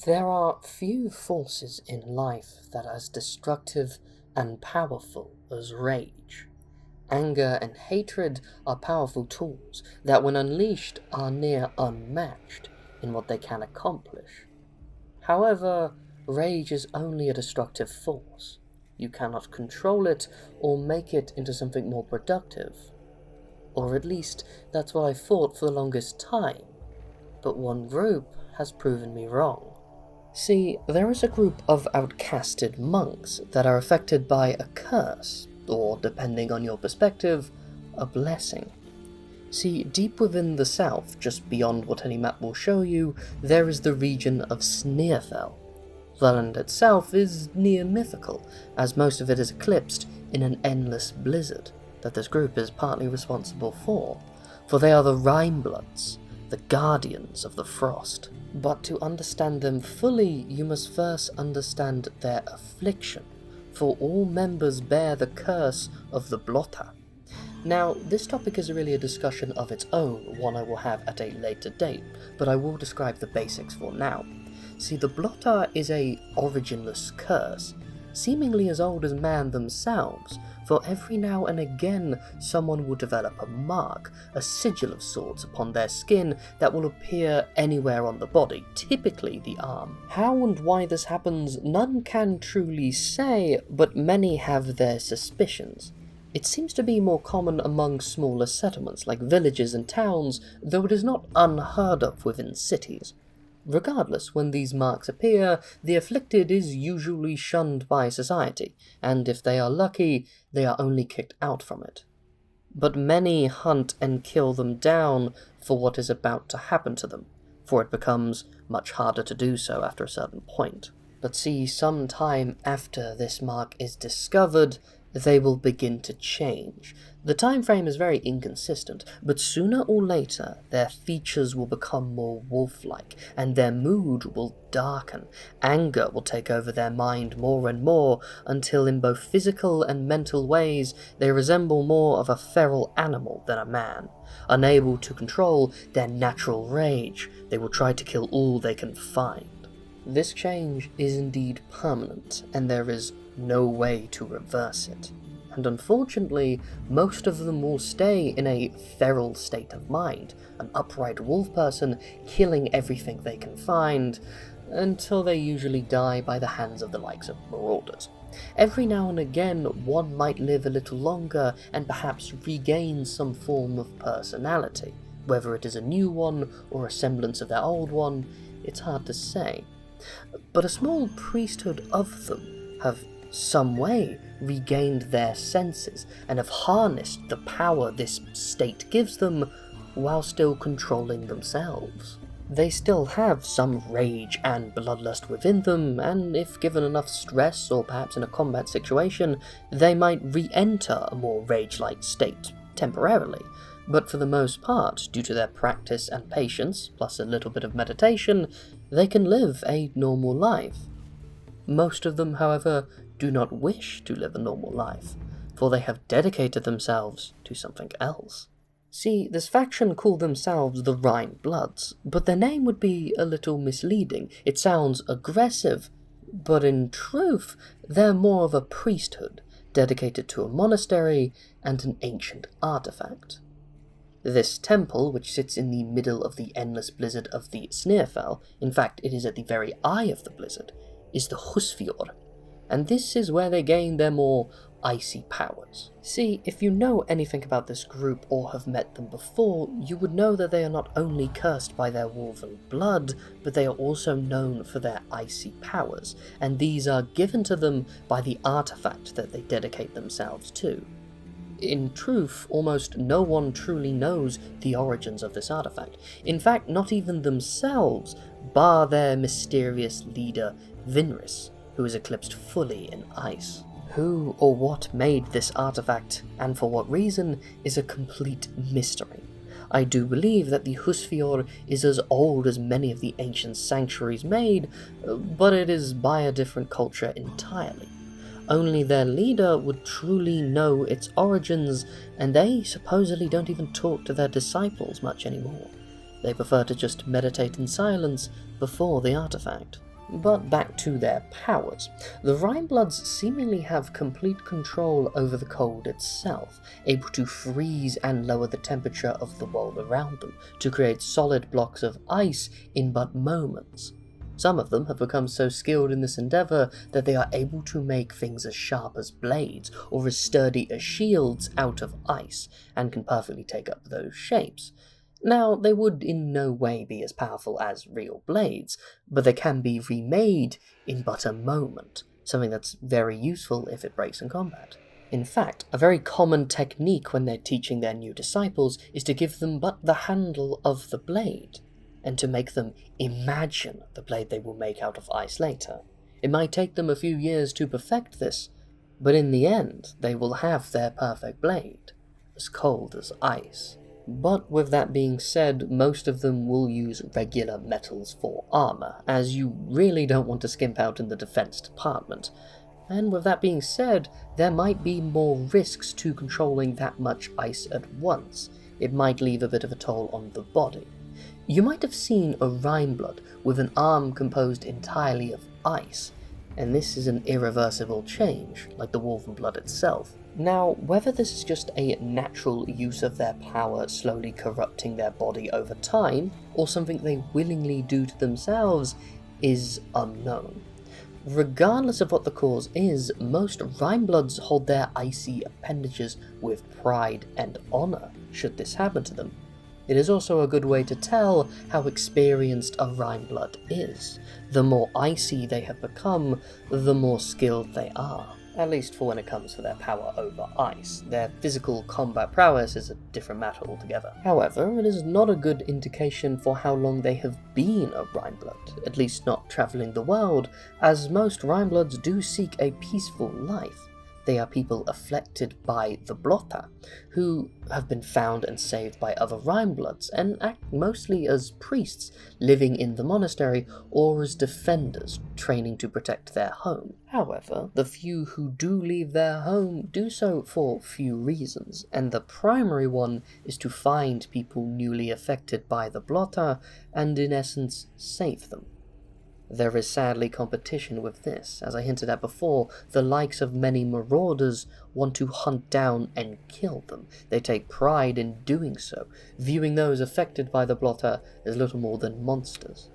There are few forces in life that are as destructive and powerful as rage. Anger and hatred are powerful tools that, when unleashed, are near unmatched in what they can accomplish. However, rage is only a destructive force. You cannot control it or make it into something more productive. Or at least, that's what I thought for the longest time. But one group has proven me wrong. See, there is a group of outcasted monks that are affected by a curse, or depending on your perspective, a blessing. See, deep within the south, just beyond what any map will show you, there is the region of Sneerfell. The land itself is near mythical, as most of it is eclipsed in an endless blizzard that this group is partly responsible for they are the Rimebloods, the guardians of the frost. But to understand them fully, you must first understand their affliction, for all members bear the curse of the blotter. Now, this topic is really a discussion of its own, one I will have at a later date, but I will describe the basics for now. See, the blotter is a originless curse, seemingly as old as man themselves, for every now and again someone will develop a mark, a sigil of sorts upon their skin that will appear anywhere on the body, typically the arm. How and why this happens, none can truly say, but many have their suspicions. It seems to be more common among smaller settlements like villages and towns, though it is not unheard of within cities. Regardless, when these marks appear, the afflicted is usually shunned by society, and if they are lucky, they are only kicked out from it. But many hunt and kill them down for what is about to happen to them, for it becomes much harder to do so after a certain point. But see, some time after this mark is discovered, they will begin to change. The time frame is very inconsistent, but sooner or later their features will become more wolf-like, and their mood will darken. Anger will take over their mind more and more, until in both physical and mental ways they resemble more of a feral animal than a man. Unable to control their natural rage, they will try to kill all they can find. This change is indeed permanent, and there is no way to reverse it. And unfortunately, most of them will stay in a feral state of mind, an upright wolf person killing everything they can find, until they usually die by the hands of the likes of marauders. Every now and again, one might live a little longer and perhaps regain some form of personality. Whether it is a new one or a semblance of their old one, it's hard to say. But a small priesthood of them have some way regained their senses and have harnessed the power this state gives them while still controlling themselves. They still have some rage and bloodlust within them, and if given enough stress or perhaps in a combat situation, they might re-enter a more rage-like state temporarily. But for the most part, due to their practice and patience, plus a little bit of meditation, they can live a normal life. Most of them, however, do not wish to live a normal life, for they have dedicated themselves to something else. See, this faction call themselves the Rimebloods, but their name would be a little misleading. It sounds aggressive, but in truth, they're more of a priesthood, dedicated to a monastery and an ancient artefact. This temple, which sits in the middle of the endless blizzard of the Sneerfell, in fact it is at the very eye of the blizzard, is the Husfjord, and this is where they gain their more icy powers. See, if you know anything about this group or have met them before, you would know that they are not only cursed by their Wolven blood, but they are also known for their icy powers, and these are given to them by the artefact that they dedicate themselves to. In truth, almost no one truly knows the origins of this artifact. In fact, not even themselves, bar their mysterious leader, Vinris, who is eclipsed fully in ice. Who or what made this artifact, and for what reason, is a complete mystery. I do believe that the Husfjord is as old as many of the ancient sanctuaries made, but it is by a different culture entirely. Only their leader would truly know its origins, and they supposedly don't even talk to their disciples much anymore. They prefer to just meditate in silence before the artifact. But back to their powers. The Rimebloods seemingly have complete control over the cold itself, able to freeze and lower the temperature of the world around them, to create solid blocks of ice in but moments. Some of them have become so skilled in this endeavour that they are able to make things as sharp as blades or as sturdy as shields out of ice, and can perfectly take up those shapes. Now, they would in no way be as powerful as real blades, but they can be remade in but a moment, something that's very useful if it breaks in combat. In fact, a very common technique when they're teaching their new disciples is to give them but the handle of the blade, and to make them imagine the blade they will make out of ice later. It might take them a few years to perfect this, but in the end, they will have their perfect blade, as cold as ice. But with that being said, most of them will use regular metals for armor, as you really don't want to skimp out in the defense department. And with that being said, there might be more risks to controlling that much ice at once. It might leave a bit of a toll on the body. You might have seen a Rimeblood with an arm composed entirely of ice, and this is an irreversible change, like the Wolven blood itself. Now, whether this is just a natural use of their power slowly corrupting their body over time, or something they willingly do to themselves, is unknown. Regardless of what the cause is, most Rimebloods hold their icy appendages with pride and honour, should this happen to them. It is also a good way to tell how experienced a Rimeblood is. The more icy they have become, the more skilled they are. At least for when it comes to their power over ice. Their physical combat prowess is a different matter altogether. However, it is not a good indication for how long they have been a Rimeblood, at least not travelling the world, as most Rimebloods do seek a peaceful life. They are people afflicted by the Blotta, who have been found and saved by other Rimebloods, and act mostly as priests living in the monastery or as defenders training to protect their home. However, the few who do leave their home do so for few reasons, and the primary one is to find people newly affected by the Blotta and in essence save them. There is sadly competition with this. As I hinted at before, the likes of many marauders want to hunt down and kill them. They take pride in doing so, viewing those affected by the Blotta as little more than monsters.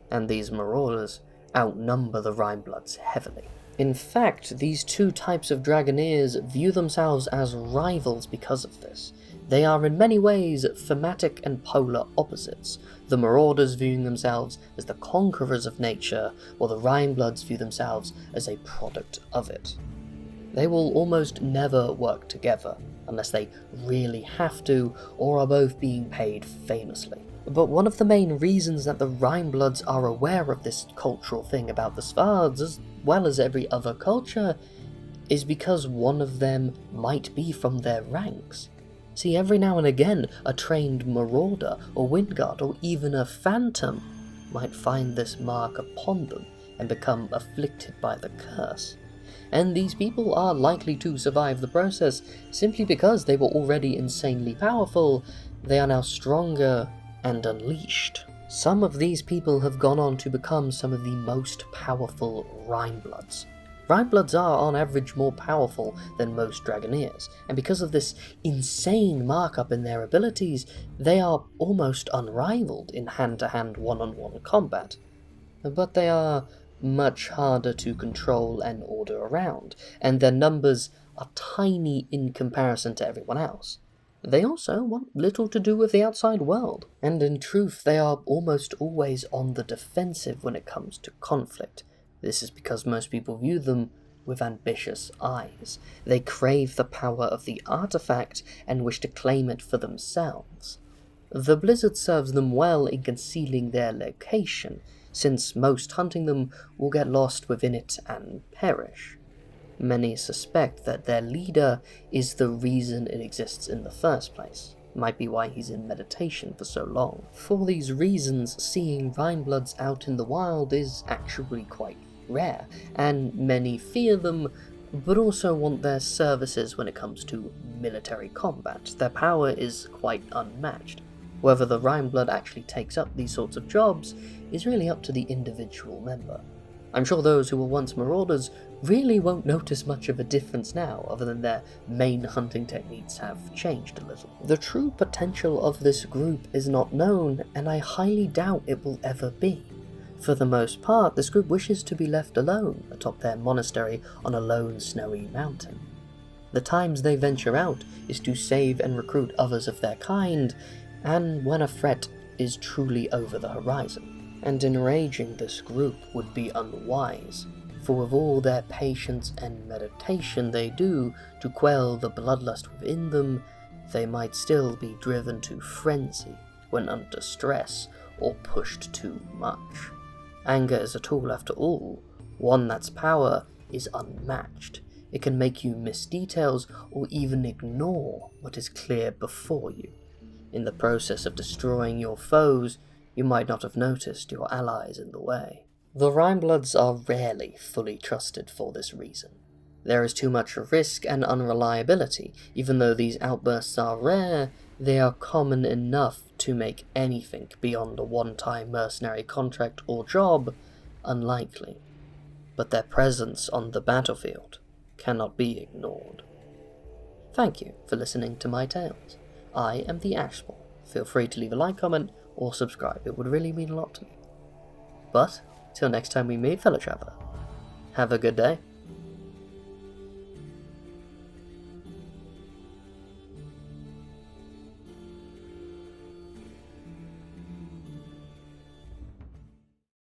And these marauders outnumber the Rimebloods heavily. In fact, these two types of Dragoneers view themselves as rivals because of this. They are in many ways thematic and polar opposites, the Marauders viewing themselves as the conquerors of nature, while the Rimebloods view themselves as a product of it. They will almost never work together, unless they really have to, or are both being paid famously. But one of the main reasons that the Rimebloods are aware of this cultural thing about the Svards, as well as every other culture, is because one of them might be from their ranks. See, every now and again, a trained marauder, or windguard, or even a phantom might find this mark upon them and become afflicted by the curse. And these people are likely to survive the process simply because they were already insanely powerful. They are now stronger and unleashed. Some of these people have gone on to become some of the most powerful Rimebloods. Rimebloods are, on average, more powerful than most Dragoneers, and because of this insane markup in their abilities, they are almost unrivaled in hand-to-hand one-on-one combat. But they are much harder to control and order around, and their numbers are tiny in comparison to everyone else. They also want little to do with the outside world, and in truth they are almost always on the defensive when it comes to conflict. This is because most people view them with ambitious eyes. They crave the power of the artefact and wish to claim it for themselves. The blizzard serves them well in concealing their location, since most hunting them will get lost within it and perish. Many suspect that their leader is the reason it exists in the first place. Might be why he's in meditation for so long. For these reasons, seeing Rimebloods out in the wild is actually quite rare, and many fear them, but also want their services when it comes to military combat. Their power is quite unmatched. Whether the Rimeblood actually takes up these sorts of jobs is really up to the individual member. I'm sure those who were once marauders really won't notice much of a difference now, other than their main hunting techniques have changed a little. The true potential of this group is not known, and I highly doubt it will ever be. For the most part, this group wishes to be left alone atop their monastery on a lone snowy mountain. The times they venture out is to save and recruit others of their kind, and when a threat is truly over the horizon. And enraging this group would be unwise, for with all their patience and meditation they do to quell the bloodlust within them, they might still be driven to frenzy when under stress or pushed too much. Anger is a tool after all, one that's power is unmatched. It can make you miss details or even ignore what is clear before you. In the process of destroying your foes, you might not have noticed your allies in the way. The Rimebloods are rarely fully trusted for this reason. There is too much risk and unreliability. Even though these outbursts are rare, they are common enough to make anything beyond a one-time mercenary contract or job unlikely. But their presence on the battlefield cannot be ignored. Thank you for listening to my tales. I am the Ashspawn. Feel free to leave a like, comment, or subscribe, it would really mean a lot to me. But, till next time we meet, fellow traveller, have a good day.